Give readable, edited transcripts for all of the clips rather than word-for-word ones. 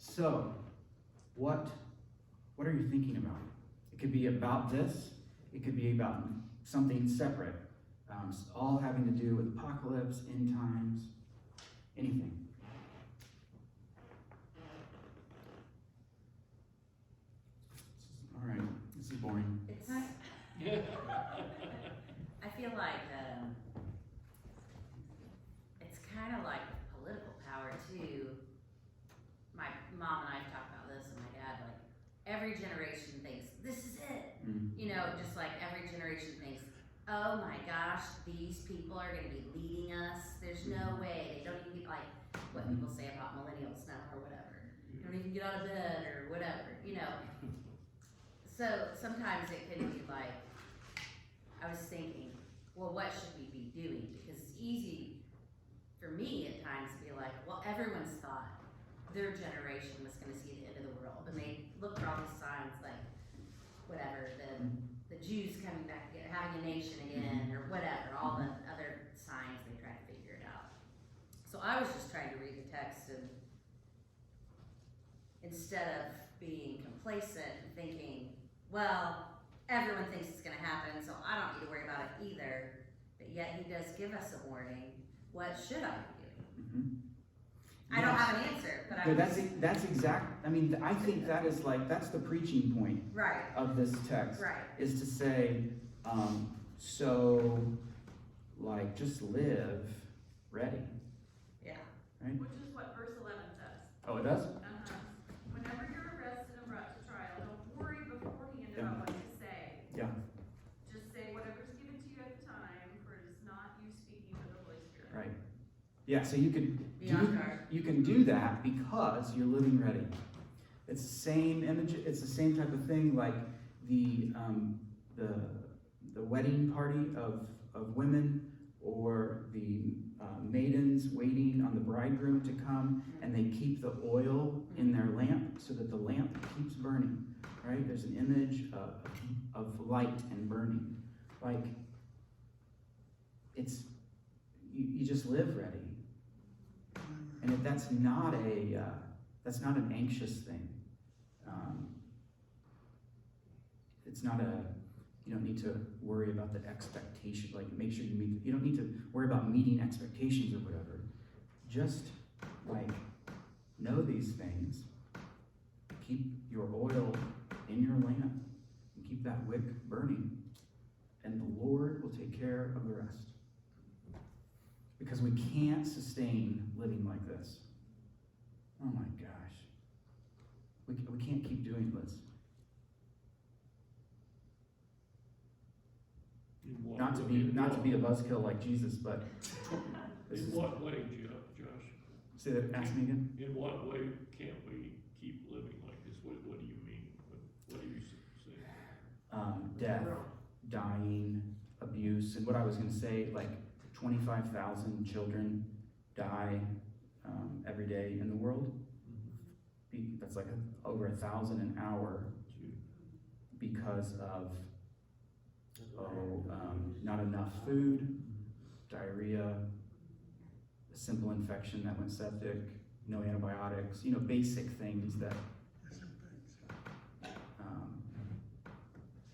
So, what are you thinking about? It could be about this. It could be about something separate, all having to do with apocalypse, end times, anything. All right, this is boring. It's, I feel like it's kind of like political power too. My mom and I talk about this, and my dad, like, every generation thinks this is it. You know, just like every generation thinks, oh my gosh, these people are going to be leading us. There's no way. They don't even get, like what people say about millennials now or whatever. They don't even get out of bed or whatever, you know. So sometimes it can be like, I was thinking, well, what should we be doing? Because it's easy for me at times to be like, well, everyone's thought their generation was going to see the end of the world. And they look for all these signs like, whatever, the Jews coming back, having a nation again, or whatever, all the other signs, they try to figure it out. So I was just trying to read the text, and instead of being complacent and thinking, well, everyone thinks it's going to happen, so I don't need to worry about it either. But yet he does give us a warning. What should I be doing? I don't have an answer, but that's exact. I mean, I think that is like, that's the preaching point right of this text. Right. Is to say, so, like, just live ready. Yeah. Right? Which is what verse 11 says. Oh, it does? Whenever you're arrested and brought to trial, don't worry beforehand about what to say. Yeah. Just say whatever's given to you at the time, for it is not you speaking, but the Holy Spirit. Right. Yeah, so you can do that because you're living ready. It's the same image. It's the same type of thing, like the wedding party of women, or the maidens waiting on the bridegroom to come, and they keep the oil in their lamp so that the lamp keeps burning. Right? There's an image of light and burning. Like, it's you just live ready. And if that's not an anxious thing. It's not you don't need to worry about the expectation, like make sure you don't need to worry about meeting expectations or whatever. Just like know these things, keep your oil in your lamp, and keep that wick burning, and the Lord will take care of the rest. Because we can't sustain living like this. Oh my gosh. We can't keep doing this. Not to be a buzzkill like Jesus, but in what way, Josh? Say that. Ask me again. In what way can't we keep living like this? What do you mean? What do you say? Death, dying, abuse, and what I was going to say, like 25,000 children die every day in the world. That's like over 1,000 an hour because of not enough food, diarrhea, a simple infection that went septic, no antibiotics, basic things that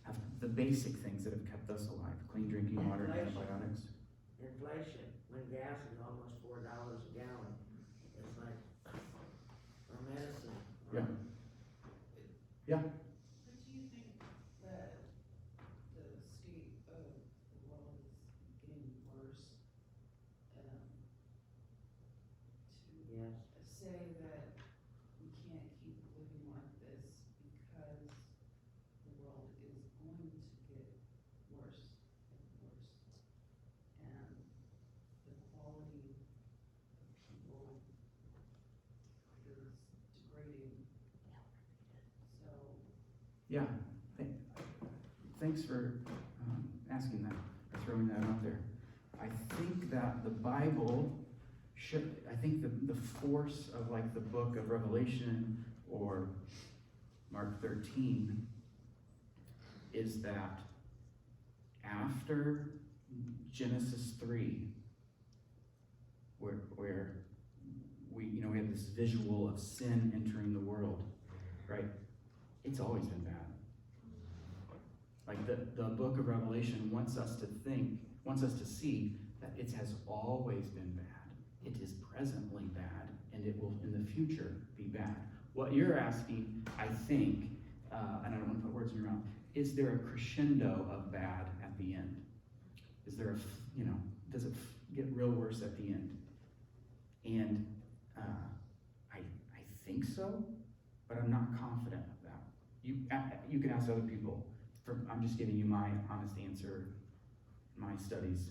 have the basic things that have kept us alive: clean drinking water and antibiotics. Inflation, when gas is almost $4 a gallon, it's like, our medicine. Yeah. Yeah. But do you think that the state of the world is getting worse? Yes. To say that we can't keep living like this because the world is going to get worse and worse, and the quality of people is degrading. So Yeah. Thanks for asking that, or throwing that out there. I think that the Bible I think the force of like the book of Revelation or Mark 13 is that after Genesis 3, where we have this visual of sin entering the world, right? It's always been bad. Like the book of Revelation wants us to see that it has always been bad. It is presently bad, and it will in the future be bad. What you're asking, I think, and I don't want to put words in your mouth, is there a crescendo of bad at the end? Is there does it get real worse at the end? And I think so, but I'm not confident of that. You can ask other people. I'm just giving you my honest answer, my studies.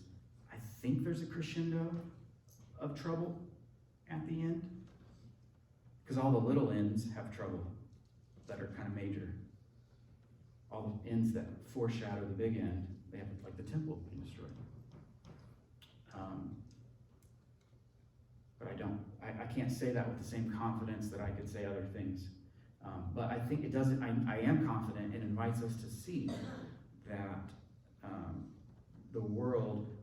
I think there's a crescendo of trouble at the end, because all the little ends have trouble that are kind of major. All the ends that foreshadow the big end, they have like the temple being destroyed. But I can't say that with the same confidence that I could say other things. But I think it doesn't, I am confident it invites us to see that the world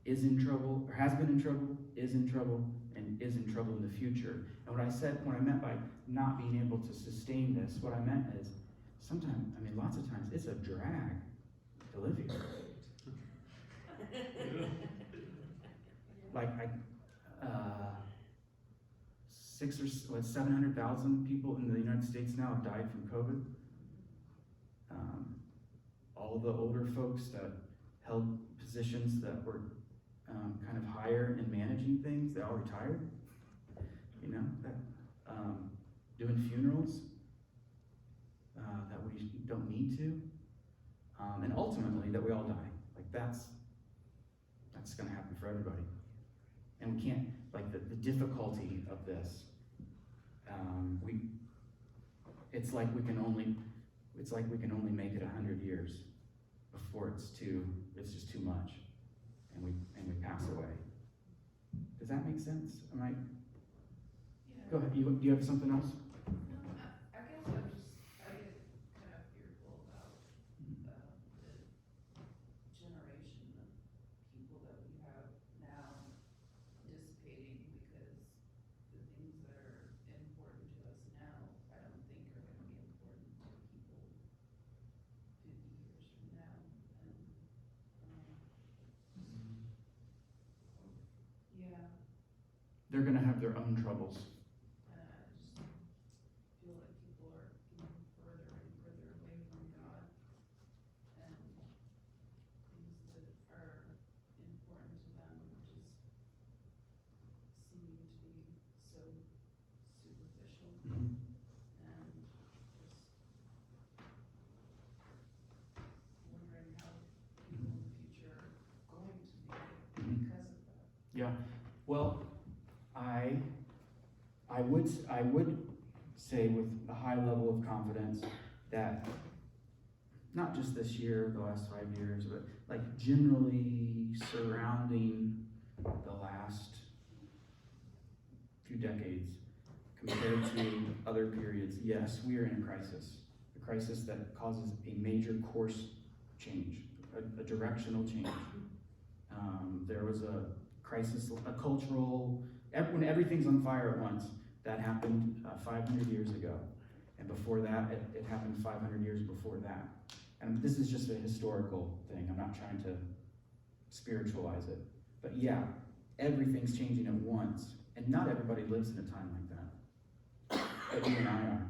is in trouble, or has been in trouble, is in trouble, and is in trouble in the future. And what I meant by not being able to sustain this, what I meant is sometimes, lots of times, it's a drag to live here. Like 700,000 people in the United States now have died from COVID. All the older folks that held positions that were kind of higher in managing things, they all retired. Doing funerals that we don't need to, and ultimately that we all die. Like that's going to happen for everybody. And we can't, like the difficulty of this, it's like we can only make it 100 years before it's just too much, and we pass away. Does that make sense? Yeah. Go ahead, do you have something else? No, I guess I get kind of fearful about, the generation of people that we have now dissipating, because the things that are important to us now, I don't think are gonna be important to people 50 years from now, and, yeah, They're gonna have their own troubles. and I just feel like people are getting further and further away from God, and things that are important to them just seeming to be so superficial, and just wondering how people in the future are going to be because of that. Yeah. Well, I would say with a high level of confidence that not just this year, the last 5 years, but like generally surrounding the last few decades compared to other periods, yes, we are in a crisis that causes a major course change, a directional change. There was a crisis, a cultural, when everything's on fire at once, that happened 500 years ago. And before that, it happened 500 years before that. And this is just a historical thing. I'm not trying to spiritualize it. But yeah, everything's changing at once. And not everybody lives in a time like that. But you and I are.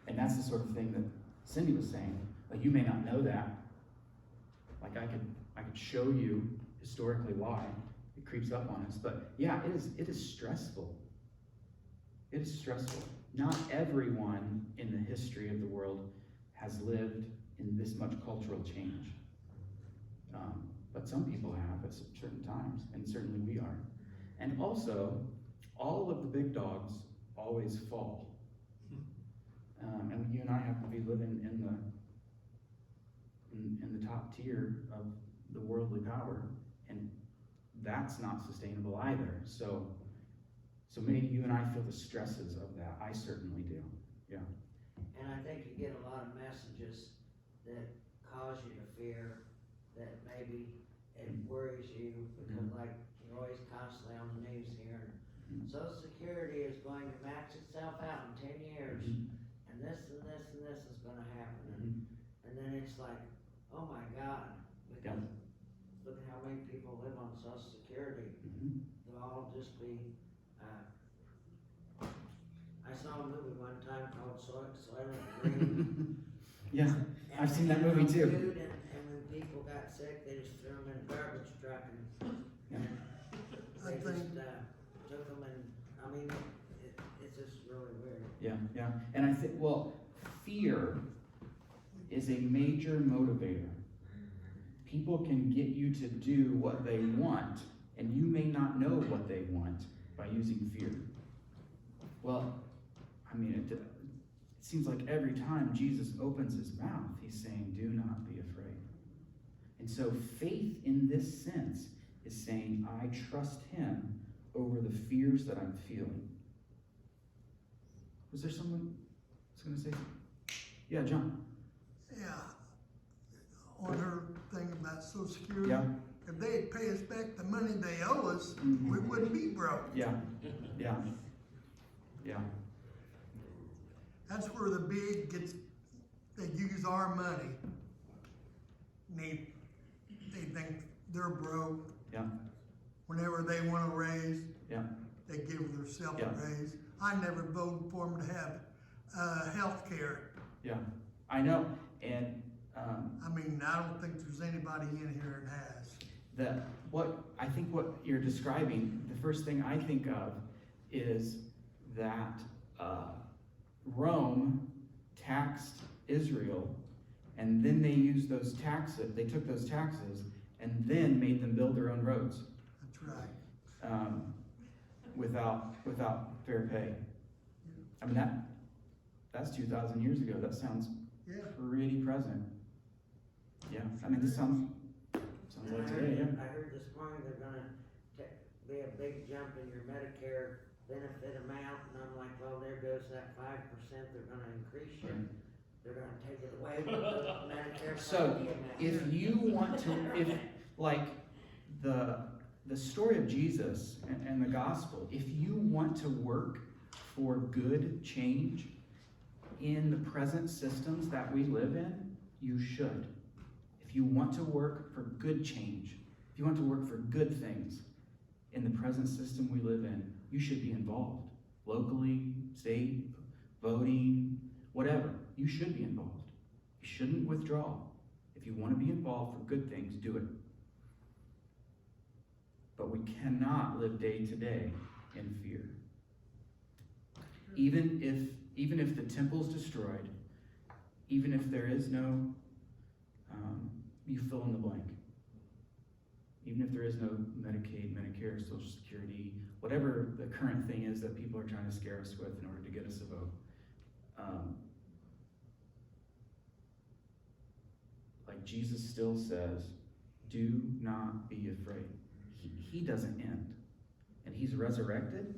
And that's the sort of thing that Cindy was saying. Like, you may not know that. Like, I could show you historically why it creeps up on us. But yeah, it is stressful. It is stressful. Not everyone in the history of the world has lived in this much cultural change. But some people have at certain times, and certainly we are. And also, all of the big dogs always fall. And you and I have to be living in the top tier of the worldly power, and that's not sustainable either. So maybe you and I feel the stresses of that. I certainly do. Yeah. And I think you get a lot of messages that cause you to fear, that maybe it worries you, because like you're always constantly on the news hearing Social Security is going to max itself out in 10 years, and this and this and this is gonna happen. And then it's like, oh my God, because look at how many people live on Social Security. They'll all just be, I saw a movie one time called Soylent Green. Yeah, And I've seen they that had movie no too. food, and when people got sick, they just threw them in a garbage truck and I they think- just, took them and, I mean, it's just really weird. Yeah, and I think, well, fear is a major motivator. People can get you to do what they want, and you may not know what they want by using fear. Well, I mean, it seems like every time Jesus opens his mouth, he's saying, do not be afraid. And so faith in this sense is saying, I trust him over the fears that I'm feeling. Was there someone who's going to say something? Yeah, John. Yeah, on her thing about Social Security. Yeah. If they'd pay us back the money they owe us, Mhm. we wouldn't be broke. Yeah. That's where the big gets, they use our money. And they think they're broke. Yeah. Whenever they want a raise. Yeah. They give themselves Yeah. a raise. I never voted for them to have, health care. Yeah. I know. And I mean, I don't think there's anybody in here that has. what you're describing, the first thing I think of is that Rome taxed Israel, and then they used those taxes, they took those taxes, and then made them build their own roads That's right. without fair pay. I mean, that's 2,000 years ago. That sounds Yeah. pretty present. Yeah, I mean, this sounds like today, yeah. I heard this morning they're gonna be a big jump in your Medicare benefit amount, and I'm like, well, there goes that 5% they're gonna increase your, they're gonna take it away with the Medicare. So, funding and that. if you want to, if, like, the story of Jesus and the gospel, if you want to work for good change in the present systems that we live in, you should. If you want to work for good change, if you want to work for good things in the present system we live in, you should be involved. Locally, state, voting, whatever. You should be involved. You shouldn't withdraw. If you want to be involved for good things, do it. But we cannot live day to day in fear. Even if the temple's destroyed, even if there is no, you fill in the blank. Even if there is no Medicaid, Medicare, Social Security, whatever the current thing is that people are trying to scare us with in order to get us to vote. Like Jesus still says, do not be afraid. He doesn't end. And he's resurrected.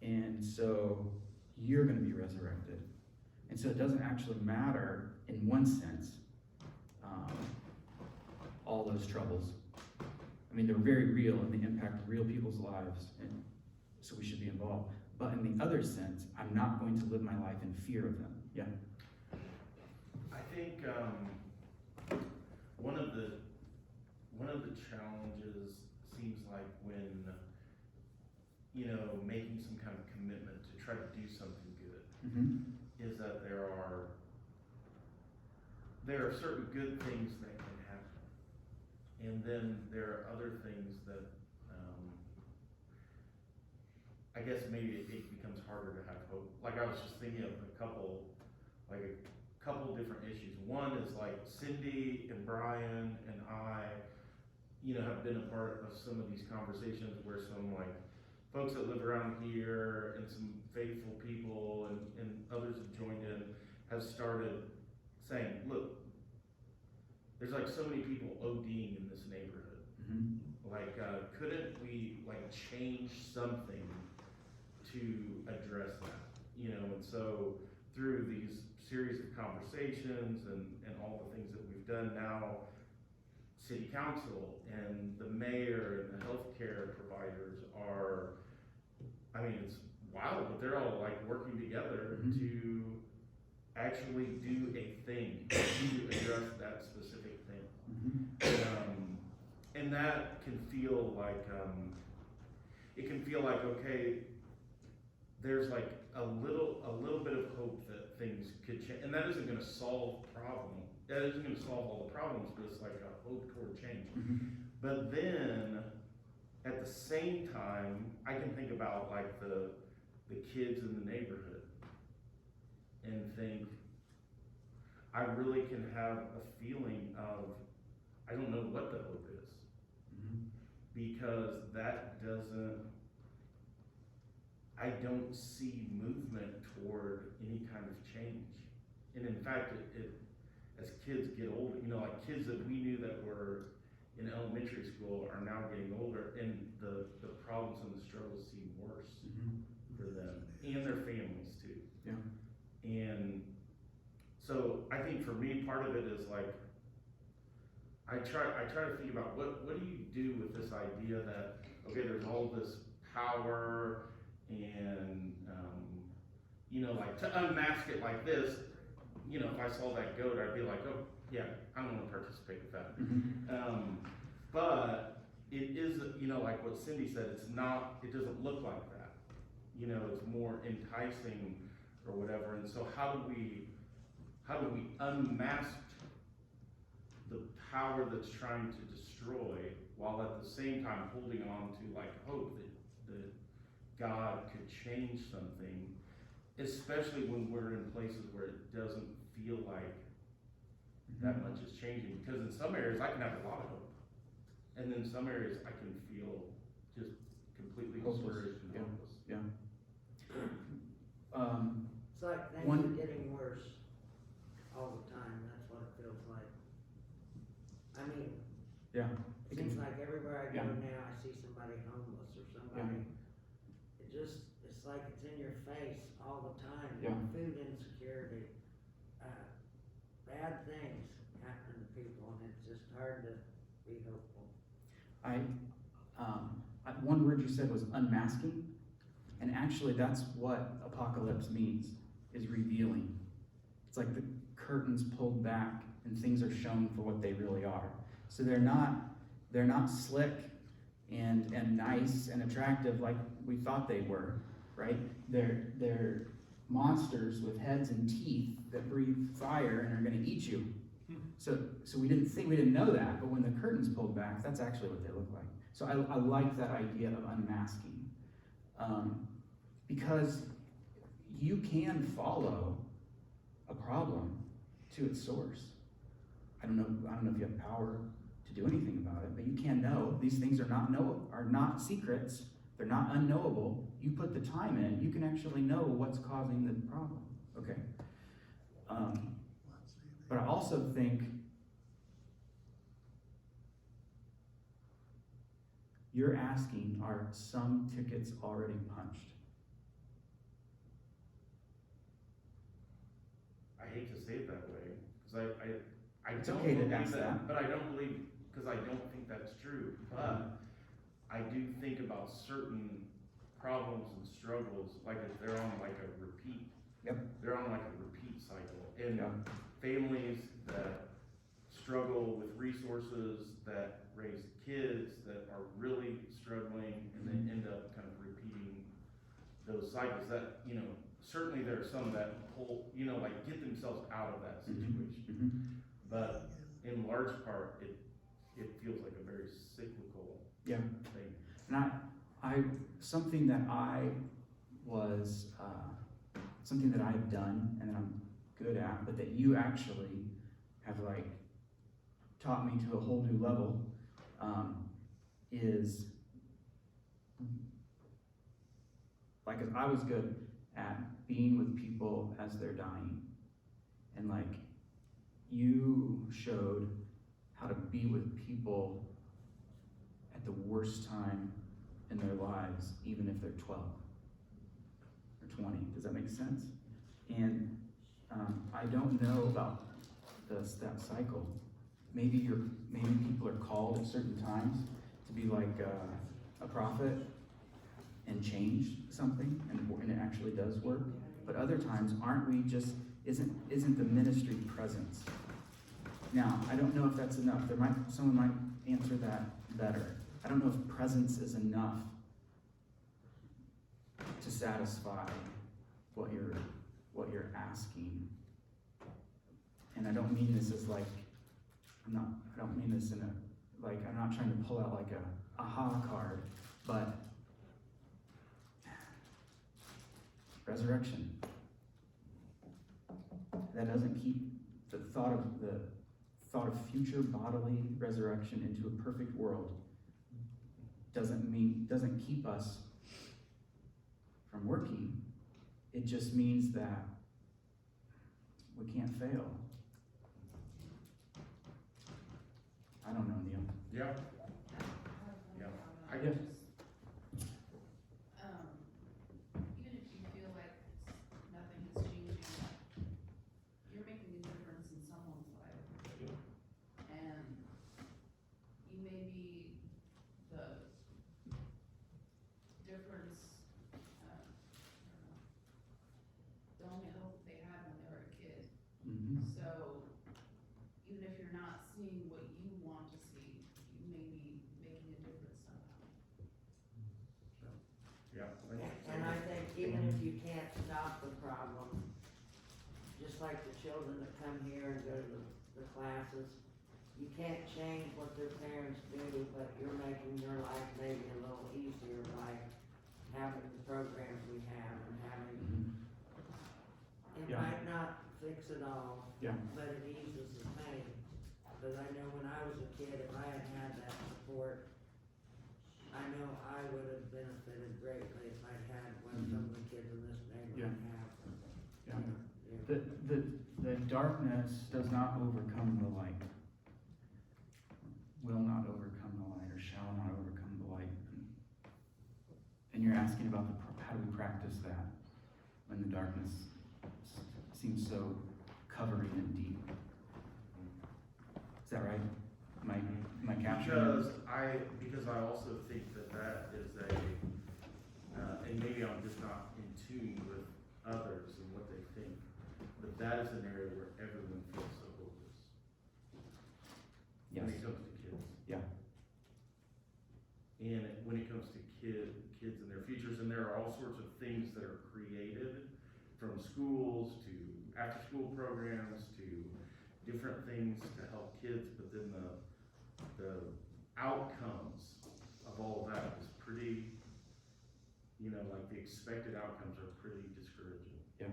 And so you're going to be resurrected. And so it doesn't actually matter, in one sense, all those troubles. I mean, they're very real and they impact real people's lives, and so we should be involved. But in the other sense, I'm not going to live my life in fear of them. Yeah. I think one of the challenges seems like when making some kind of commitment to try to do something good is that there are certain good things that can happen, and then there are other things that I guess maybe it becomes harder to have hope. Like I was just thinking of a couple different issues. One is like Cindy and Brian and I, have been a part of some of these conversations where some like folks that live around here and some faithful people and others have joined in, have started saying, look, there's like so many people ODing in this neighborhood. Like, couldn't we like change something to address that? And so through these series of conversations and all the things that we've done now, city council and the mayor and the healthcare providers are I mean, it's wild, but they're all like working together Mhm. to actually do a thing, to address that specific thing. And that can feel like, it can feel like, okay, there's like a little bit of hope that things could change, and that isn't gonna solve that isn't gonna solve all the problems, but it's like a hope toward change. But then, at the same time, I can think about like the kids in the neighborhood and think, I really can have a feeling of, I don't know what the hope is, because I don't see movement toward any kind of change. And in fact, as kids get older, you know, like kids that we knew that were in elementary school are now getting older, and the problems and the struggles seem worse for them and their families too. Yeah. And so I think for me, part of it is like, I try to think about what do you do with this idea that, okay, there's all this power and, you know, like to unmask it like this, you know, if I saw that goat, I'd be like, oh, yeah, I don't want to participate with that. But it is, you know, like what Cindy said, it doesn't look like that. You know, it's more enticing or whatever. And so how do we unmask the power that's trying to destroy, while at the same time holding on to like hope that God could change something, especially when we're in places where it doesn't feel like that much is changing. Because in some areas I can have a lot of hope, and then some areas I can feel just completely Hopeless. discouraged and Yeah. hopeless. It's like things One- are getting worse all the time, that's what it feels like. I mean, Yeah. it seems like everywhere I go Yeah. now, I see somebody homeless or somebody. It's like it's in your face all the time. Yeah. Food insecurity, bad things happen to people, and it's just hard to be hopeful. One word you said was unmasking, and actually that's what apocalypse means, is revealing. It's like the curtains pulled back and things are shown for what they really are. So they're not slick and nice and attractive like we thought they were, right? They're monsters with heads and teeth that breathe fire and are gonna eat you. So we didn't know that, but when the curtains pulled back, that's actually what they look like. So I like that idea of unmasking, because you can follow a problem to its source. I don't know if you have power to do anything about it, but you can know these things are not secrets. They're not unknowable. You put the time in, you can actually know what's causing the problem. Okay. But I also think you're asking, are some tickets already punched? I hate to say it that way, because I It's don't okay to believe ask that. but I don't believe, because I don't think that's true. But I do think about certain problems and struggles, like if they're on like a repeat. Yep. They're on like a repeat cycle. And Yeah. families that struggle with resources, that raise kids that are really struggling, and then end up kind of repeating those cycles. That, you know, certainly there are some that pull, you know, like get themselves out of that situation. But in large part, it feels like a very cyclical Yeah. thing. And something that I've done and that I'm good at, but that you actually have like taught me to a whole new level, is like, I was good at being with people as they're dying, and like you showed how to be with people at the worst time in their lives, even if they're 12 or 20. Does that make sense? And I don't know about that cycle. Maybe people are called at certain times to be like a prophet, and change something and it actually does work. But other times, aren't we just, isn't the ministry presence? Now, I don't know if that's enough. Someone might answer that better. I don't know if presence is enough to satisfy what you're asking. And I don't mean this as like, I don't mean this in a, like, I'm not trying to pull out like a aha card, but resurrection. That doesn't keep the thought of future bodily resurrection into a perfect world. Doesn't keep us from working. It just means that we can't fail. I don't know, Neil. Yeah, Yeah. I guess- Even if you feel like nothing is changing, you're making a difference in someone's life. And you may be the difference, I don't know, the only hope they had when they were a kid. Mm-hmm. So, even if you're not seeing what you want to see, you may be making a difference somehow. yeah. And I think even if you can't stop the problem, just like the children that come here and go to the classes, you can't change what their parents do, but you're making their life maybe a little easier by having the programs we have and having, it Yeah. might not fix it all, Yeah. but it eases the pain. But I know when I was a kid, if I had had that support, I know I would have benefited greatly if I'd had what some of the kids in this neighborhood have. Yeah. The darkness does not overcome the light. Will not overcome the light, or shall not overcome the light. And you're asking about how do we practice that when the darkness seems so covering and deep. Is that right? Am I capturing? Because I also think that is and maybe I'm just not in tune with others and what they think, but that is an area where everyone feels so hopeless. Yes. When it comes to kids. Yeah. And when it comes to kids and their futures, and there are all sorts of things that are created, from schools to after-school programs to different things to help kids, but then the outcomes of all of that is pretty, like the expected outcomes are pretty discouraging. Yeah.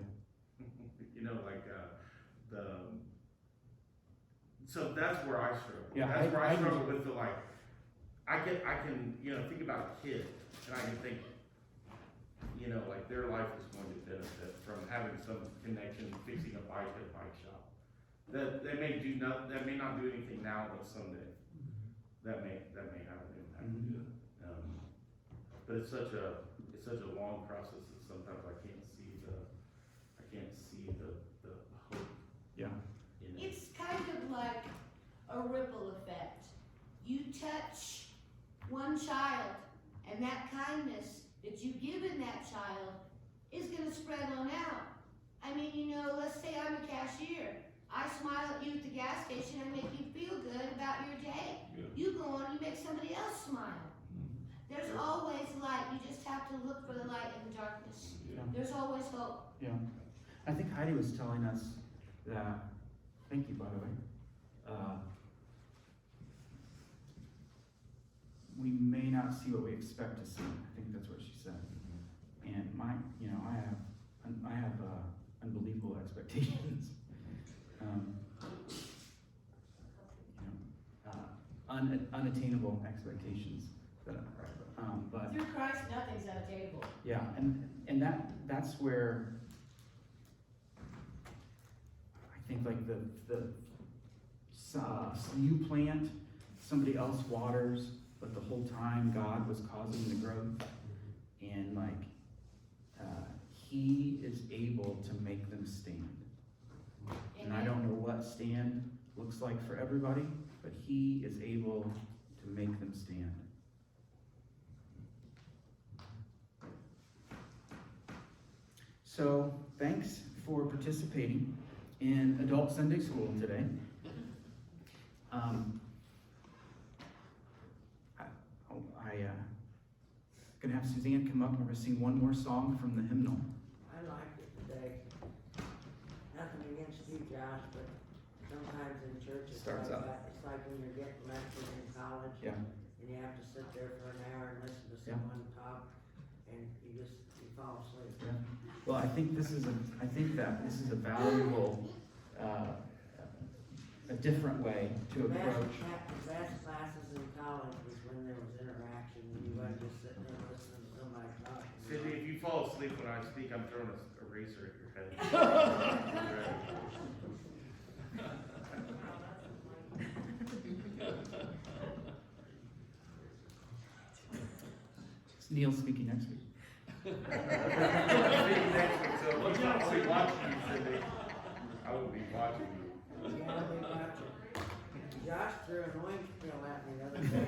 So that's where I struggle. Yeah, That's where I I struggle with the I can think about a kid and I can think, like their life is going to benefit from having some connection, fixing a bike at a bike shop. That may not do anything now, but someday that may have an impact. Mhm. But it's such a long process that sometimes I can't see the hope Yeah. in it. It's kind of like a ripple effect. You touch one child, and that kindness that you give in that child is gonna spread on out. I mean, let's say I'm a cashier. I smile at you at the gas station and make you feel good about your day. Yeah. You go on, you make somebody else smile. There's always light. You just have to look for the light in the darkness. Yeah. There's always hope. Yeah. I think Heidi was telling us that, thank you, by the way, we may not see what we expect to see. I think that's what she said. And I have unbelievable expectations. Unattainable expectations. But Through Christ, nothing's unattainable. yeah, and that's where I think like you plant, somebody else waters, but the whole time God was causing the growth, and He is able to make them stand. And I don't know what stand looks like for everybody, but He is able to make them stand. So, thanks for participating in Adult Sunday School today. Gonna have Suzanne come up and we're gonna sing one more song from the hymnal. I liked it today. Nothing against you, Josh, but sometimes in church it's Starts like out. that. It's like when you're getting lectured in college. Yeah. And you have to sit there for an hour and listen to Yeah. someone talk, and you fall asleep. Well, I think that this is a valuable, a different way to The approach. best classes in college was when there was interaction, when you wasn't just sitting there listening to somebody talk. Cindy, if you fall asleep when I speak, I'm throwing a eraser at your head. It's Neil speaking next week. Next week, so I'll be watching you, Cindy. I will be watching you. Yeah, I'll be watching. Josh threw an orange peel at me the other day.